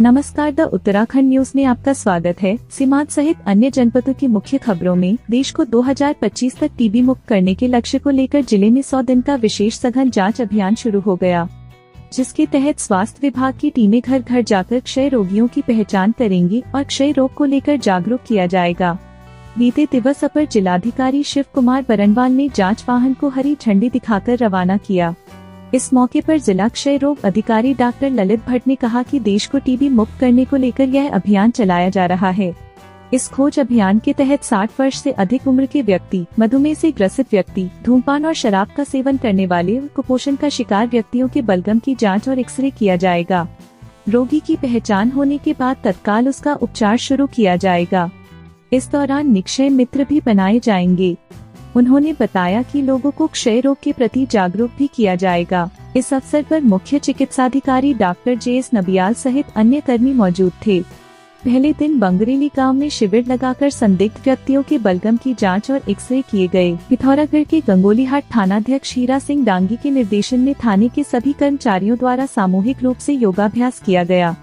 नमस्कार, the Uttarakhand news में आपका स्वागत है। सीमांत सहित अन्य जनपदों की मुख्य खबरों में देश को 2025 तक टीबी मुक्त करने के लक्ष्य को लेकर जिले में 100 दिन का विशेष सघन जांच अभियान शुरू हो गया, जिसके तहत स्वास्थ्य विभाग की टीमें घर घर जाकर क्षय रोगियों की पहचान करेंगी और क्षय रोग को लेकर जागरूक किया जाएगा। बीते दिवस अपर जिलाधिकारी शिव कुमार बरनवाल ने जांच वाहन को हरी झंडी दिखाकर रवाना किया। इस मौके पर जिला क्षय रोग अधिकारी डॉक्टर ललित भट्ट ने कहा कि देश को टीबी मुक्त करने को लेकर यह अभियान चलाया जा रहा है। इस खोज अभियान के तहत 60 वर्ष से अधिक उम्र के व्यक्ति, मधुमेह से ग्रसित व्यक्ति, धूमपान और शराब का सेवन करने वाले और कुपोषण का शिकार व्यक्तियों के बलगम की जांच और एक्सरे किया जाएगा। रोगी की पहचान होने के बाद तत्काल उसका उपचार शुरू किया जाएगा। इस दौरान निक्षय मित्र भी बनाए जाएंगे। उन्होंने बताया कि लोगों को क्षय रोग के प्रति जागरूक भी किया जाएगा। इस अवसर पर मुख्य चिकित्साधिकारी डॉक्टर JS नबियाल सहित अन्य कर्मी मौजूद थे। पहले दिन बंगरेली गांव में शिविर लगाकर संदिग्ध व्यक्तियों के बलगम की जांच और एक्सरे किए गए। पिथौरागढ़ के गंगोलीहाट थानाध्यक्ष हीरा सिंह डांगी के निर्देशन में थाने के सभी कर्मचारियों द्वारा सामूहिक रूप से योगाभ्यास किया गया।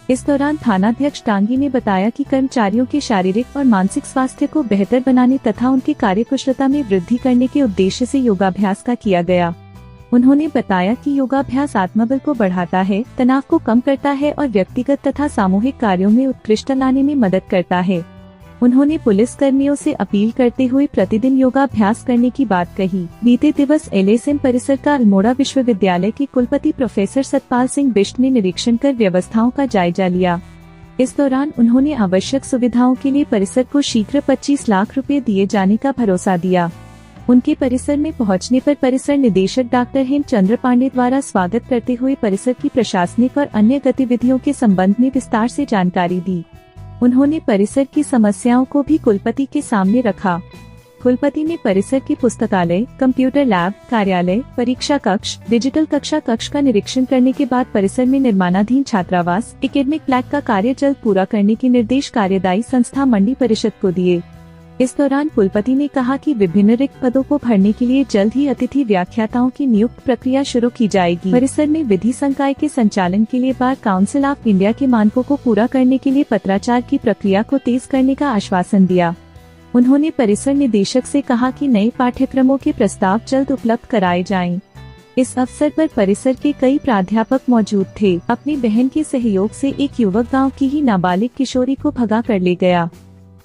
इस दौरान थानाध्यक्ष डांगी ने बताया कि कर्मचारियों के शारीरिक और मानसिक स्वास्थ्य को बेहतर बनाने तथा उनकी कार्यकुशलता में वृद्धि करने के उद्देश्य से योगाभ्यास का किया गया। उन्होंने बताया कि योगाभ्यास आत्मबल को बढ़ाता है, तनाव को कम करता है और व्यक्तिगत तथा सामूहिक कार्यों में उत्कृष्टता लाने में मदद करता है। उन्होंने पुलिस कर्मियों से अपील करते हुए प्रतिदिन योगाभ्यास करने की बात कही। बीते दिवस LSM परिसर का अल्मोड़ा विश्वविद्यालय के कुलपति प्रोफेसर सतपाल सिंह बिष्ट ने निरीक्षण कर व्यवस्थाओं का जायजा लिया। इस दौरान उन्होंने आवश्यक सुविधाओं के लिए परिसर को शीघ्र 25 लाख रुपए दिए जाने का भरोसा दिया। उनके परिसर में पहुंचने पर परिसर निदेशक डॉक्टर हेमचंद्र पांडे द्वारा स्वागत करते हुए परिसर की प्रशासनिक और अन्य गतिविधियों के संबंध में विस्तार से जानकारी दी। उन्होंने परिसर की समस्याओं को भी कुलपति के सामने रखा। कुलपति ने परिसर की पुस्तकालय, कंप्यूटर लैब, कार्यालय, परीक्षा कक्ष, डिजिटल कक्षा कक्ष का निरीक्षण करने के बाद परिसर में निर्माणाधीन छात्रावास, एकेडमिक ब्लॉक का कार्य जल्द पूरा करने के निर्देश कार्यदायी संस्था मंडी परिषद को दिए। इस दौरान कुलपति ने कहा कि विभिन्न रिक्त पदों को भरने के लिए जल्द ही अतिथि व्याख्याताओं की नियुक्त प्रक्रिया शुरू की जाएगी। परिसर में विधि संकाय के संचालन के लिए बार काउंसिल ऑफ इंडिया के मानकों को पूरा करने के लिए पत्राचार की प्रक्रिया को तेज करने का आश्वासन दिया। उन्होंने परिसर निदेशक से कहा कि नए पाठ्यक्रमों के प्रस्ताव जल्द उपलब्ध कराए जाएं। इस अवसर पर परिसर के कई प्राध्यापक मौजूद थे। अपनी बहन के सहयोग से एक युवक गाँव की ही नाबालिग किशोरी को भगा कर ले गया।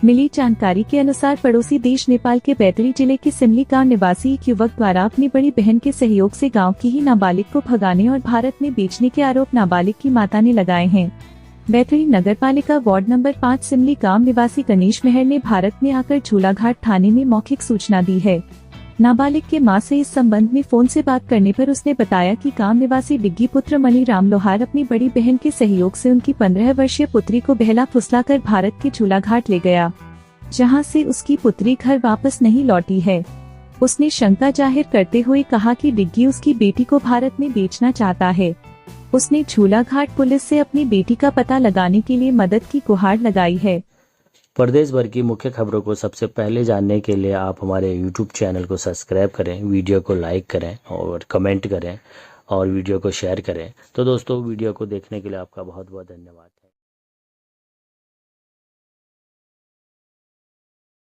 मिली जानकारी के अनुसार पड़ोसी देश नेपाल के बैतडी जिले के सिमली गांव निवासी एक युवक द्वारा अपनी बड़ी बहन के सहयोग से गांव की ही नाबालिग को भगाने और भारत में बेचने के आरोप नाबालिग की माता ने लगाए हैं। बैतडी नगरपालिका वार्ड नंबर 5 सिमली गांव निवासी गणेश मेहर ने भारत में आकर झूलाघाट थाने में मौखिक सूचना दी है। नाबालिग के मां से इस संबंध में फोन से बात करने पर उसने बताया कि गांव निवासी डिग्गी पुत्र मणि राम लोहार अपनी बड़ी बहन के सहयोग से उनकी 15 वर्षीय पुत्री को बहला फुसलाकर भारत के झूलाघाट ले गया, जहां से उसकी पुत्री घर वापस नहीं लौटी है। उसने शंका जाहिर करते हुए कहा कि डिग्गी उसकी बेटी को भारत में बेचना चाहता है। उसने झूलाघाट पुलिस से अपनी बेटी का पता लगाने के लिए मदद की गुहार लगाई है। प्रदेश भर की मुख्य खबरों को सबसे पहले जानने के लिए आप हमारे YouTube चैनल को सब्सक्राइब करें, वीडियो को लाइक करें और कमेंट करें और वीडियो को शेयर करें। तो दोस्तों, वीडियो को देखने के लिए आपका बहुत बहुत धन्यवाद है।